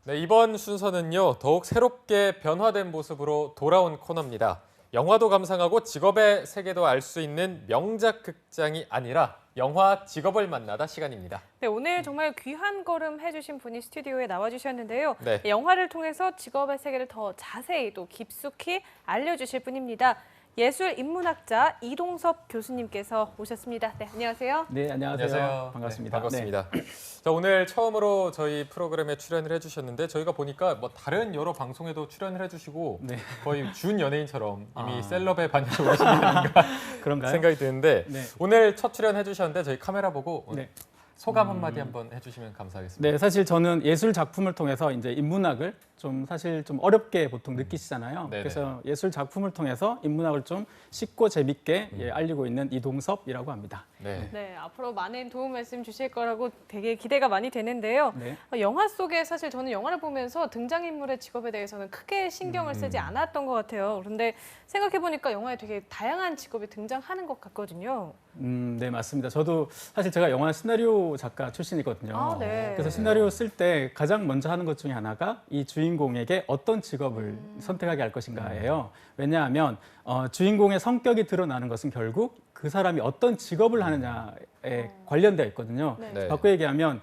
네, 이번 순서는요, 더욱 새롭게 변화된 모습으로 돌아온 코너입니다. 영화도 감상하고 직업의 세계도 알 수 있는 명작 극장이 아니라 영화 직업을 만나다 시간입니다. 네, 오늘 정말 귀한 걸음 해주신 분이 스튜디오에 나와주셨는데요. 네. 영화를 통해서 직업의 세계를 더 자세히 또 깊숙이 알려주실 분입니다. 예술인문학자 이동섭 교수님께서 오셨습니다. 네, 안녕하세요. 네, 안녕하세요. 안녕하세요. 반갑습니다. 네, 반갑습니다. 자, 오늘 처음으로 저희 프로그램에 출연을 해주셨는데 저희가 보니까 뭐 다른 여러 방송에도 출연을 해주시고 네. 거의 준 연예인처럼 이미 아. 셀럽에 반해서 오신 게 아닌가 그런가요? 생각이 드는데 네. 오늘 첫 출연해 주셨는데 저희 카메라 보고 네. 소감 한마디 한번 해주시면 감사하겠습니다. 네, 사실 저는 예술 작품을 통해서 이제 인문학을 사실 좀 어렵게 보통 느끼시잖아요. 네네. 그래서 예술 작품을 통해서 인문학을 좀 쉽고 재밌게 알리고 있는 이동섭이라고 합니다. 네. 네, 앞으로 많은 도움 말씀 주실 거라고 되게 기대가 많이 되는데요. 네. 영화 속에 사실 저는 영화를 보면서 등장인물의 직업에 대해서는 크게 신경을 쓰지 않았던 것 같아요. 그런데 생각해보니까 영화에 되게 다양한 직업이 등장하는 것 같거든요. 네, 맞습니다. 저도 사실 제가 영화 시나리오 작가 출신이거든요. 아, 네. 그래서 시나리오 쓸 때 가장 먼저 하는 것 중에 하나가 이 주인공에게 어떤 직업을 선택하게 할 것인가예요. 왜냐하면 주인공의 성격이 드러나는 것은 결국 그 사람이 어떤 직업을 하느냐에 관련되어 있거든요. 네. 네. 바꾸어 얘기하면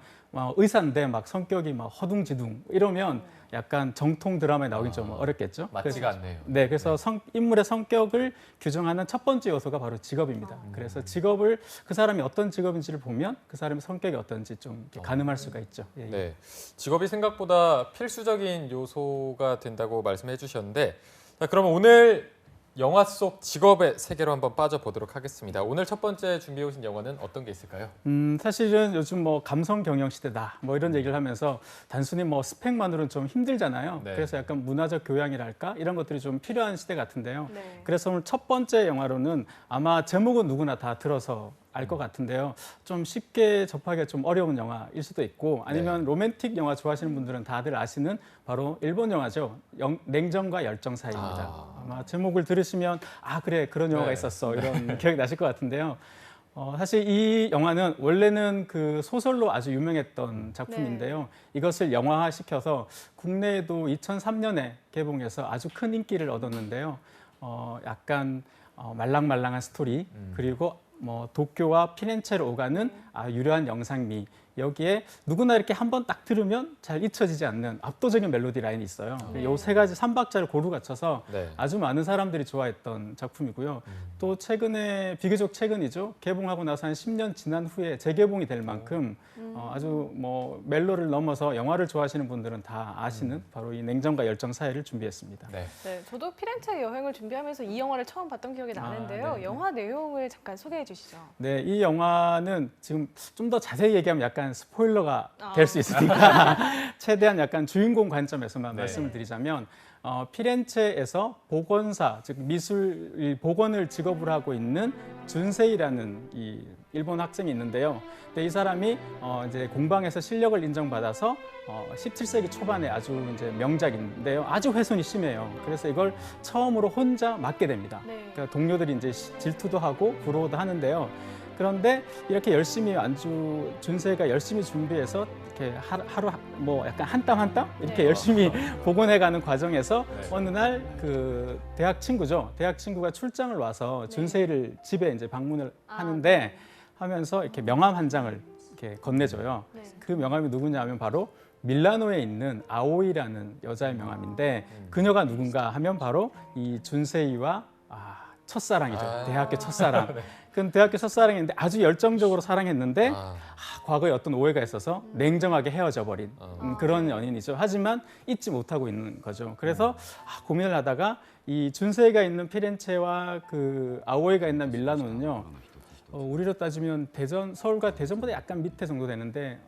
의사인데 막 성격이 막 허둥지둥 이러면 약간 정통 드라마에 나오긴 좀 어렵겠죠. 맞지가 않네요. 네, 그래서 인물의 성격을 규정하는 첫 번째 요소가 바로 직업입니다. 그래서 직업을 그 사람이 어떤 직업인지를 보면 그 사람의 성격이 어떤지 좀 이렇게 가늠할 수가 있죠. 예, 예. 네, 직업이 생각보다 필수적인 요소가 된다고 말씀해 주셨는데 자, 그러면 오늘 영화 속 직업의 세계로 한번 빠져보도록 하겠습니다. 오늘 첫 번째 준비해 오신 영화는 어떤 게 있을까요? 사실은 요즘 뭐 감성 경영 시대다 뭐 이런 얘기를 하면서 단순히 뭐 스펙만으로는 좀 힘들잖아요. 네. 그래서 약간 문화적 교양이랄까 이런 것들이 좀 필요한 시대 같은데요. 네. 그래서 오늘 첫 번째 영화로는 아마 제목은 누구나 다 들어서 알 것 같은데요. 좀 쉽게 접하기가 좀 어려운 영화일 수도 있고 아니면 로맨틱 영화 좋아하시는 분들은 다들 아시는 바로 일본 영화죠. 냉정과 열정 사이입니다. 아마 제목을 들으시면 아 그래 그런 영화가 네. 있었어 이런 기억이 나실 것 같은데요. 사실 이 영화는 원래는 그 소설로 아주 유명했던 작품인데요. 이것을 영화화시켜서 국내에도 2003년에 개봉해서 아주 큰 인기를 얻었는데요. 약간 말랑말랑한 스토리 그리고 뭐 도쿄와 피렌체를 오가는 유려한 영상미 여기에 누구나 이렇게 한번 딱 들으면 잘 잊혀지지 않는 압도적인 멜로디 라인이 있어요. 이 세 가지 3박자를 고루 갖춰서 네. 아주 많은 사람들이 좋아했던 작품이고요. 또 최근에 비교적 최근이죠. 개봉하고 나서 한 10년 지난 후에 재개봉이 될 만큼 아주 뭐 멜로를 넘어서 영화를 좋아하시는 분들은 다 아시는 바로 이 냉정과 열정 사이를 준비했습니다. 네. 네, 저도 피렌체 여행을 준비하면서 이 영화를 처음 봤던 기억이 나는데요. 네. 영화 내용을 잠깐 소개해 주시죠. 네, 이 영화는 지금 좀 더 자세히 얘기하면 약간 스포일러가 될 수 있으니까 최대한 약간 주인공 관점에서만 네. 말씀을 드리자면 피렌체에서 복원사, 즉 미술 복원을 직업으로 하고 있는 준세이라는 이 일본 학생이 있는데요. 근데 이 사람이 이제 공방에서 실력을 인정받아서 17세기 초반에 아주 이제 명작인데요. 아주 훼손이 심해요. 그래서 이걸 처음으로 혼자 맡게 됩니다. 네. 그러니까 동료들이 이제 질투도 하고 부러워도 하는데요. 그런데 이렇게 열심히 준세가 열심히 준비해서 이렇게 하루 뭐 약간 한 땀 한 땀 이렇게 네. 열심히 복원해가는 과정에서 네. 어느 날 그 대학 친구죠. 대학 친구가 출장을 와서 준세이를 집에 이제 방문을 하는데 하면서 이렇게 명함 한 장을 이렇게 건네줘요. 네. 그 명함이 누구냐면 바로 밀라노에 있는 아오이라는 여자의 명함인데 그녀가 누군가 하면 바로 이 준세이와 첫사랑이죠. 대학교 첫사랑. 그건 대학교 첫사랑인데 아주 열정적으로 사랑했는데 과거에 어떤 오해가 있어서 냉정하게 헤어져 버린 그런 연인이죠. 하지만 잊지 못하고 있는 거죠. 그래서 고민을 하다가 이 준세이가 있는 피렌체와 그 아오이가 있는 밀라노는요. 우리로 따지면 서울과 대전보다 약간 밑에 정도 되는데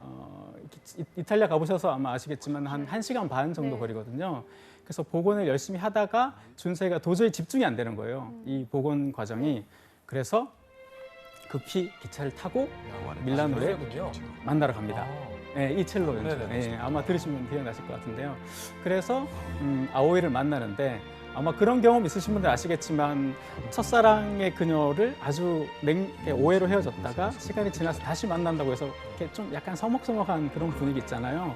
이탈리아 가보셔서 아마 아시겠지만 한 1시간 반 정도 거리거든요. 그래서 복원을 열심히 하다가 준세가 도저히 집중이 안 되는 거예요. 이 복원 과정이. 그래서 급히 기차를 타고 밀라노에 군요. 만나러 갑니다. 네, 이 첼로 연주. 네네. 네, 아마 들으시면 기억나실 것 같은데요. 그래서 아오이를 만나는데 아마 그런 경험 있으신 분들 아시겠지만 첫사랑의 그녀를 아주 오해로 헤어졌다가 시간이 지나서 다시 만난다고 해서 이렇게 좀 약간 서먹서먹한 그런 분위기 있잖아요.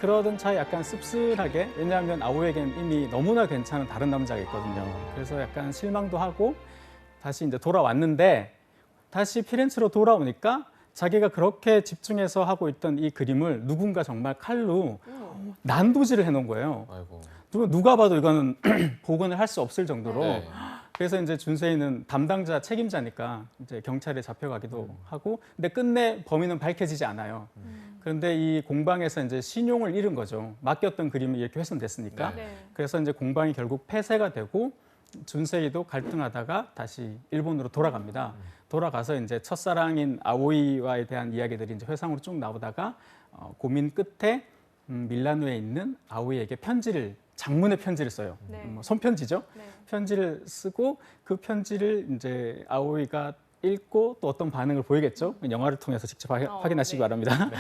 그러던 차에 약간 씁쓸하게, 왜냐하면 아오에겐 이미 너무나 괜찮은 다른 남자가 있거든요. 그래서 약간 실망도 하고 다시 이제 돌아왔는데, 다시 피렌체로 돌아오니까 자기가 그렇게 집중해서 하고 있던 이 그림을 누군가 정말 칼로 난도질을 해놓은 거예요. 아이고. 누가 봐도 이거는 복원을 할 수 없을 정도로. 네. 그래서 이제 준세이는 담당자 책임자니까 이제 경찰에 잡혀가기도 하고, 근데 끝내 범인은 밝혀지지 않아요. 그런데 이 공방에서 이제 신용을 잃은 거죠. 맡겼던 그림이 이렇게 훼손됐으니까. 네. 그래서 이제 공방이 결국 폐쇄가 되고 준세이도 갈등하다가 다시 일본으로 돌아갑니다. 돌아가서 이제 첫사랑인 아오이와에 대한 이야기들이 이제 회상으로 쭉 나오다가 고민 끝에 밀라노에 있는 아오이에게 장문의 편지를 써요. 네. 손편지죠. 네. 편지를 쓰고 그 편지를 이제 아오이가 읽고 또 어떤 반응을 보이겠죠. 영화를 통해서 직접 확인하시기 네. 바랍니다.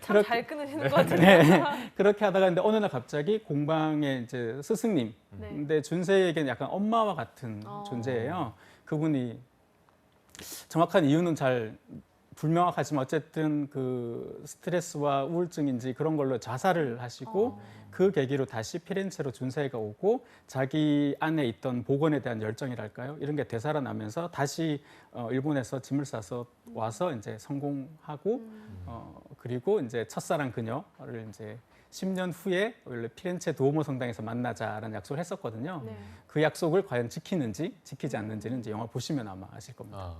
참 잘 끊으시는 것 같은데. 네. 그렇게 하다가 근데 어느 날 갑자기 공방의 이제 스승님, 네. 근데 준세에게는 약간 엄마와 같은 존재예요. 그분이 정확한 이유는 잘 불명확하지만 어쨌든 그 스트레스와 우울증인지 그런 걸로 자살을 하시고 그 계기로 다시 피렌체로 준세이가 오고 자기 안에 있던 복원에 대한 열정이랄까요? 이런 게 되살아나면서 다시 일본에서 짐을 싸서 와서 이제 성공하고 그리고 이제 첫사랑 그녀를 이제 10년 후에 원래 피렌체 두오모 성당에서 만나자라는 약속을 했었거든요. 네. 그 약속을 과연 지키는지 지키지 않는지는 이제 영화 보시면 아마 아실 겁니다. 아,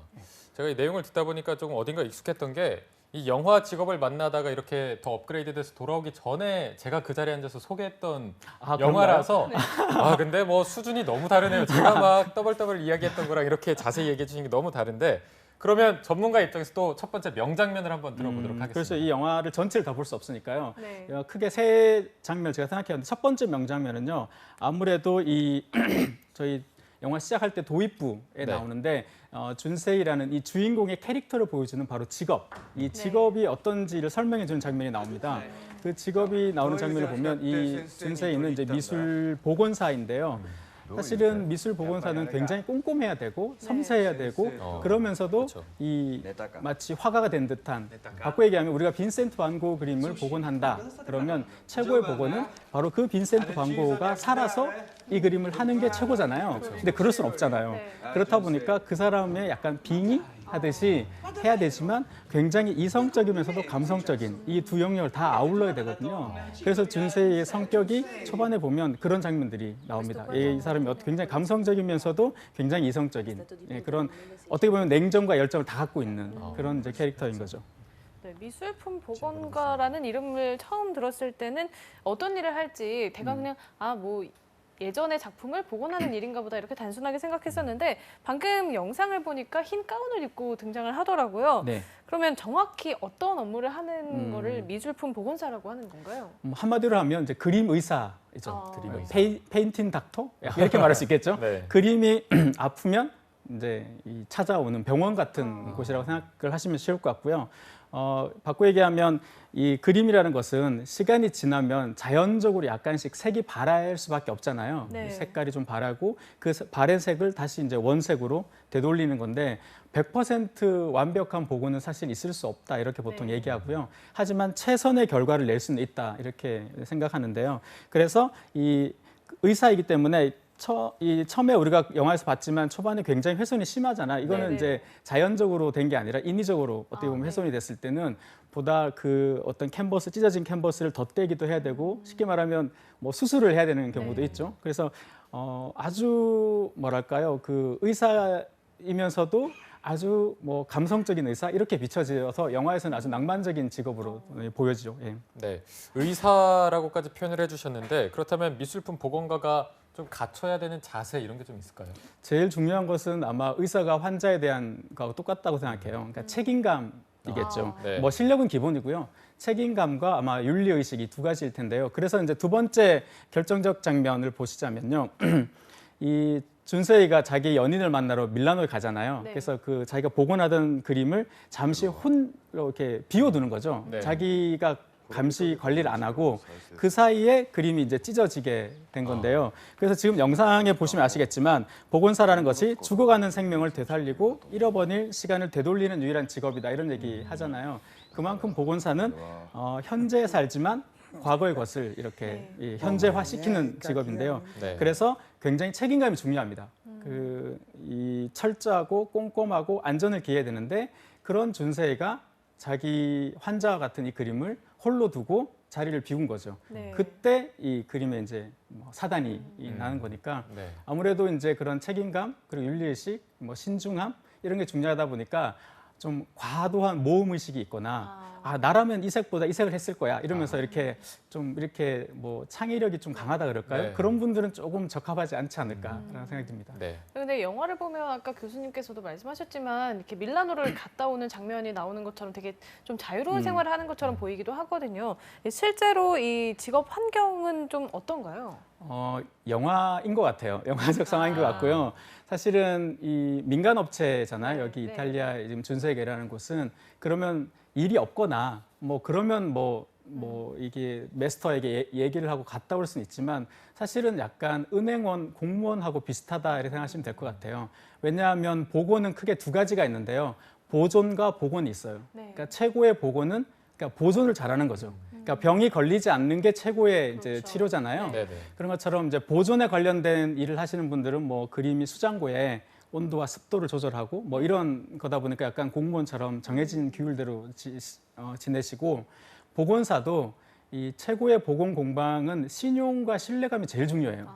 제가 이 내용을 듣다 보니까 조금 어딘가 익숙했던 게 이 영화 직업을 만나다가 이렇게 더 업그레이드돼서 돌아오기 전에 제가 그 자리에 앉아서 소개했던 영화라서 아 근데 뭐 수준이 너무 다르네요. 제가 막 떠벌떠벌 이야기했던 거랑 이렇게 자세히 얘기해 주신 게 너무 다른데 그러면 전문가 입장에서 또 첫 번째 명장면을 한번 들어보도록 하겠습니다. 그래서 이 영화를 전체를 다 볼 수 없으니까요. 네. 크게 세 장면을 제가 생각해봤는데 첫 번째 명장면은요. 아무래도 이 저희 영화 시작할 때 도입부에 네. 나오는데 준세이라는 이 주인공의 캐릭터를 보여주는 바로 직업. 이 직업이 어떤지를 설명해주는 장면이 나옵니다. 그 직업이 나오는 장면을 보면 이 준세이는 이제 미술 복원사인데요. 사실은 미술 복원사는 굉장히 꼼꼼해야 되고 섬세해야 되고 그러면서도 그렇죠. 이 마치 화가가 된 듯한, 바꿔 얘기하면 우리가 빈센트 van 고흐 그림을 복원한다 그러면 최고의 복원은 바로 그 빈센트 van 고흐가 살아서 이 그림을 하는 게 최고잖아요. 근데 그럴 수는 없잖아요. 네. 그렇다 보니까 그 사람의 약간 빙의 하듯이 해야 되지만 굉장히 이성적이면서도 감성적인 이 두 영역을 다 아울러야 되거든요. 그래서 준세이의 성격이 초반에 보면 그런 장면들이 나옵니다. 이 사람이 굉장히 감성적이면서도 굉장히 이성적인 그런 어떻게 보면 냉정과 열정을 다 갖고 있는 그런 이제 캐릭터인 거죠. 네, 미술품 복원가라는 이름을 처음 들었을 때는 어떤 일을 할지 대강 그냥 뭐 예전의 작품을 복원하는 일인가 보다 이렇게 단순하게 생각했었는데 방금 영상을 보니까 흰 가운을 입고 등장을 하더라고요. 네. 그러면 정확히 어떤 업무를 하는 거를 미술품 복원사라고 하는 건가요? 한마디로 하면 이제 그림 의사이죠. 그림 의사. 페인팅 닥터 이렇게 말할 수 있겠죠. 네. 그림이 아프면 이제 이 찾아오는 병원 같은 곳이라고 생각을 하시면 쉬울 것 같고요. 바꿔 얘기하면 이 그림이라는 것은 시간이 지나면 자연적으로 약간씩 색이 바랄 수밖에 없잖아요. 네. 색깔이 좀 바라고 그 바랜 색을 다시 이제 원색으로 되돌리는 건데 100% 완벽한 복원은 사실 있을 수 없다 이렇게 보통 얘기하고요. 하지만 최선의 결과를 낼 수는 있다 이렇게 생각하는데요. 그래서 이 의사이기 때문에 처음에 우리가 영화에서 봤지만 초반에 굉장히 훼손이 심하잖아요. 이거는 네네. 이제 자연적으로 된 게 아니라 인위적으로 어떻게 보면 훼손이 됐을 때는 보다 그 어떤 찢어진 캔버스를 덧대기도 해야 되고 쉽게 말하면 뭐 수술을 해야 되는 경우도 있죠. 그래서 아주 뭐랄까요, 그 의사이면서도 아주 뭐 감성적인 의사 이렇게 비춰져서 영화에서는 아주 낭만적인 직업으로 보여지죠. 예. 네, 의사라고까지 표현을 해주셨는데 그렇다면 미술품 복원가가 좀 갖춰야 되는 자세 이런 게 좀 있을까요? 제일 중요한 것은 아마 의사가 환자에 대한 거하고 똑같다고 생각해요. 그러니까 책임감이겠죠. 네. 뭐 실력은 기본이고요. 책임감과 아마 윤리의식 이 두 가지일 텐데요. 그래서 이제 두 번째 결정적 장면을 보시자면요. 이 준세이가 자기 연인을 만나러 밀라노에 가잖아요. 네. 그래서 그 자기가 복원하던 그림을 잠시 이렇게 비워두는 거죠. 네. 자기가 감시 관리를 안 하고 그 사이에 그림이 이제 찢어지게 된 건데요. 그래서 지금 영상에 보시면 아시겠지만 복원사라는 것이 죽어가는 생명을 되살리고 잃어버릴 시간을 되돌리는 유일한 직업이다 이런 얘기 하잖아요. 그만큼 복원사는 현재에 살지만 과거의 것을 이렇게 이 현재화시키는 직업인데요. 네. 그래서 굉장히 책임감이 중요합니다. 이 철저하고 꼼꼼하고 안전을 기해야 되는데 그런 준세이가 자기 환자와 같은 이 그림을 홀로 두고 자리를 비운 거죠. 네. 그때 이 그림에 이제 뭐 사단이 나는 거니까 네. 아무래도 이제 그런 책임감 그리고 윤리의식, 뭐 신중함 이런 게 중요하다 보니까 좀 과도한 모험 의식이 있거나 나라면 이 색보다 이 색을 했을 거야 이러면서 이렇게 좀 이렇게 뭐 창의력이 좀 강하다 그럴까요? 네. 그런 분들은 조금 적합하지 않지 않을까라는 생각이 듭니다. 네. 근데 영화를 보면 아까 교수님께서도 말씀하셨지만 이렇게 밀라노를 갔다 오는 장면이 나오는 것처럼 되게 좀 자유로운 생활을 하는 것처럼 보이기도 하거든요. 실제로 이 직업 환경은 좀 어떤가요? 영화인 것 같아요. 영화적 상황인 것 같고요. 사실은 이 민간 업체잖아요. 여기 네. 이탈리아 지금 준세계라는 곳은 그러면 일이 없거나 뭐 그러면 뭐 이게 메스터에게 얘기를 하고 갔다 올 수는 있지만 사실은 약간 은행원 공무원하고 비슷하다 이렇게 생각하시면 될 것 같아요. 왜냐하면 보건은 크게 두 가지가 있는데요. 보존과 복원이 있어요. 네. 그러니까 최고의 복원은 그러니까 보존을 잘하는 거죠. 그러니까 병이 걸리지 않는 게 최고의 이제 그렇죠. 치료잖아요. 네. 네. 그런 것처럼 이제 보존에 관련된 일을 하시는 분들은 뭐 그림이 수장고에 온도와 습도를 조절하고 뭐 이런 거다 보니까 약간 공무원처럼 정해진 규율대로 지내시고 보건사도 이 최고의 보건 공방은 신용과 신뢰감이 제일 중요해요.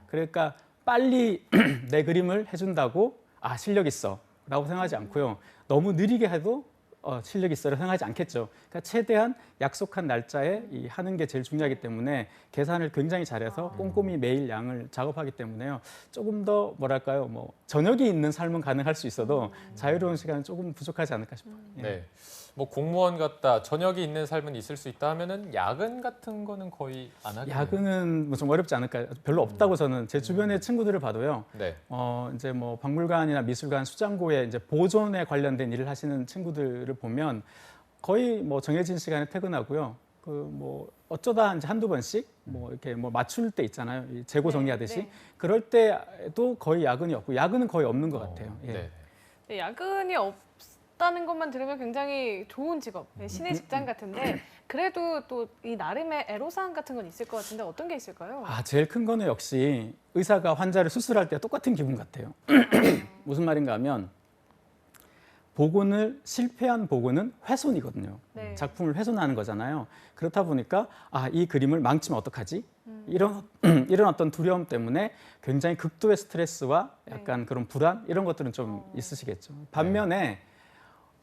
그러니까 빨리 내 그림을 해준다고 실력 있어라고 생각하지 않고요. 너무 느리게 해도 실력 있어라고 생각하지 않겠죠. 그러니까 최대한 약속한 날짜에 하는 게 제일 중요하기 때문에 계산을 굉장히 잘해서 꼼꼼히 매일 양을 작업하기 때문에요. 조금 더 뭐랄까요, 뭐 저녁이 있는 삶은 가능할 수 있어도 자유로운 시간은 조금 부족하지 않을까 싶어요. 예. 네. 뭐 공무원 같다, 저녁이 있는 삶은 있을 수 있다 하면은 야근 같은 거는 거의 안 하겠네요. 야근은 뭐 좀 어렵지 않을까요? 별로 없다고 저는 제 주변의 친구들을 봐도요. 네. 이제 뭐 박물관이나 미술관 수장고에 이제 보존에 관련된 일을 하시는 친구들을 보면 거의 뭐 정해진 시간에 퇴근하고요. 그 뭐 어쩌다 이제 한두 번씩 뭐 이렇게 뭐 맞출 때 있잖아요. 이 재고 정리하듯이 네. 그럴 때도 거의 야근이 없고 야근은 거의 없는 것 같아요. 예. 네. 네, 야근이 없다는 것만 들으면 굉장히 좋은 직업, 신의 직장 같은데 그래도 또 이 나름의 애로사항 같은 건 있을 것 같은데 어떤 게 있을까요? 제일 큰 거는 역시 의사가 환자를 수술할 때 똑같은 기분 같아요. 무슨 말인가 하면 실패한 복원은 훼손이거든요. 네. 작품을 훼손하는 거잖아요. 그렇다 보니까 이 그림을 망치면 어떡하지? 이런 어떤 두려움 때문에 굉장히 극도의 스트레스와 약간 그런 불안 이런 것들은 좀 있으시겠죠. 반면에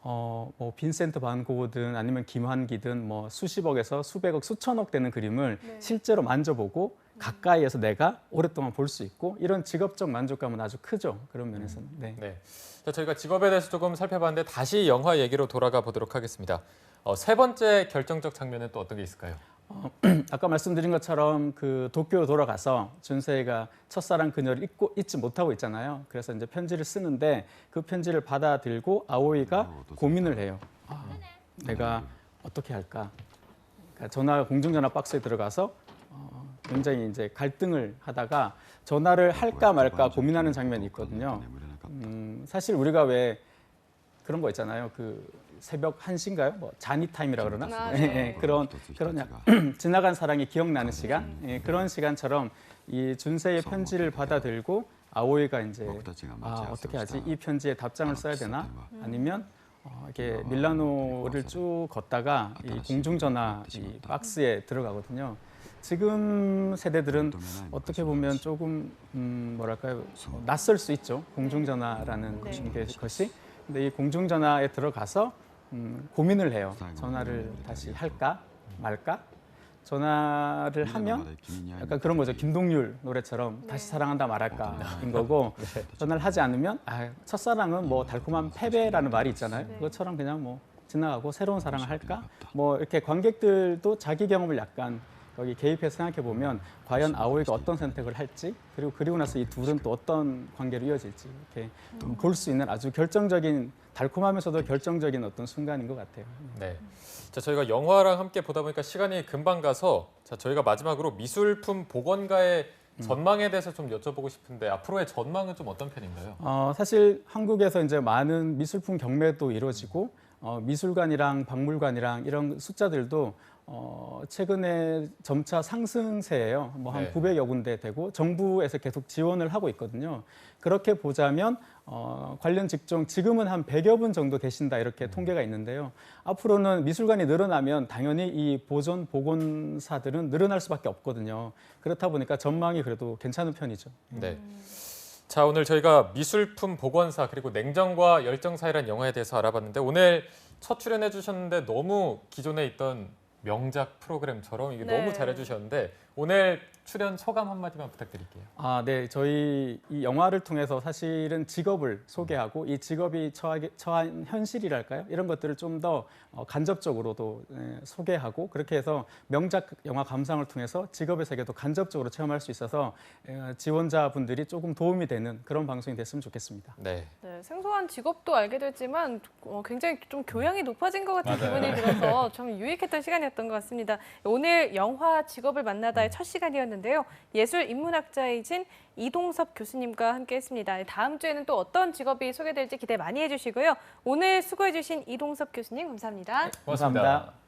뭐 빈센트 반 고흐든 아니면 김환기든 뭐 수십억에서 수백억, 수천억 되는 그림을 실제로 만져보고 가까이에서 내가 오랫동안 볼 수 있고 이런 직업적 만족감은 아주 크죠. 그런 면에서는. 네. 네. 자, 저희가 직업에 대해서 조금 살펴봤는데 다시 영화 얘기로 돌아가 보도록 하겠습니다. 세 번째 결정적 장면은 또 어떤 게 있을까요? 아까 말씀드린 것처럼 그 도쿄로 돌아가서 준세이가 첫사랑 그녀를 잊지 못하고 있잖아요. 그래서 이제 편지를 쓰는데 그 편지를 받아들고 아오이가 고민을 해요. 내가 어떻게 할까? 그러니까 공중전화 박스에 들어가서 굉장히 이제 갈등을 하다가 전화를 할까 말까 고민하는 장면이 있거든요. 사실 우리가 왜 그런 거 있잖아요. 그 새벽 1시인가요? 뭐 자니 타임이라 그러나? 네. 그런 지나간 사랑이 기억나는 시간? 그런 시간처럼 이 준세의 편지를 받아들고 아오이가 이제 어떻게 하지? 이 편지에 답장을 써야 되나? 아니면 이렇게 밀라노를 쭉 걷다가 이 공중전화 이 박스에 들어가거든요. 지금 세대들은 어떻게 보면 조금 뭐랄까요? 낯설 수 있죠. 공중전화라는 것이. 근데 이 공중전화에 들어가서 고민을 해요. 전화를 다시 할까 말까? 전화를 하면 약간 그런 거죠. 김동률 노래처럼 다시 사랑한다 말할까인 거고 전화를 하지 않으면 첫사랑은 뭐 달콤한 패배라는 말이 있잖아요. 그것처럼 그냥 뭐 지나가고 새로운 사랑을 할까? 뭐 이렇게 관객들도 자기 경험을 약간 여기 개입해서 생각해 보면 과연 아오이가 어떤 선택을 할지 그리고 나서 이 둘은 또 어떤 관계로 이어질지 이렇게 볼 수 있는 아주 결정적인 달콤하면서도 결정적인 어떤 순간인 것 같아요. 네. 자, 저희가 영화랑 함께 보다 보니까 시간이 금방 가서 저희가 마지막으로 미술품 복원가의 전망에 대해서 좀 여쭤보고 싶은데 앞으로의 전망은 좀 어떤 편인가요? 사실 한국에서 이제 많은 미술품 경매도 이루어지고 미술관이랑 박물관이랑 이런 숫자들도 최근에 점차 상승세예요. 뭐 한 네. 900여 군데 되고 정부에서 계속 지원을 하고 있거든요. 그렇게 보자면 관련 직종 지금은 한 100여 분 정도 계신다 이렇게 통계가 있는데요. 앞으로는 미술관이 늘어나면 당연히 이 보존 복원사들은 늘어날 수밖에 없거든요. 그렇다 보니까 전망이 그래도 괜찮은 편이죠. 네. 자, 오늘 저희가 미술품 복원사 그리고 냉정과 열정 사이란 영화에 대해서 알아봤는데 오늘 첫 출연해 주셨는데 너무 기존에 있던 명작 프로그램처럼 이게 네. 너무 잘해 주셨는데 오늘 출연 소감 한마디만 부탁드릴게요. 네. 저희 이 영화를 통해서 사실은 직업을 소개하고 이 직업이 처한 현실이랄까요? 이런 것들을 좀 더 간접적으로도 소개하고 그렇게 해서 명작 영화 감상을 통해서 직업의 세계도 간접적으로 체험할 수 있어서 지원자분들이 조금 도움이 되는 그런 방송이 됐으면 좋겠습니다. 네. 네, 생소한 직업도 알게 됐지만 굉장히 좀 교양이 높아진 것 같은 맞아요. 기분이 들어서 좀 유익했던 시간이었던 것 같습니다. 오늘 영화 직업을 만나다의 첫 시간이었는데요. 예술인문학자이신 이동섭 교수님과 함께했습니다. 다음 주에는 또 어떤 직업이 소개될지 기대 많이 해주시고요. 오늘 수고해주신 이동섭 교수님 감사합니다. 고맙습니다. 감사합니다.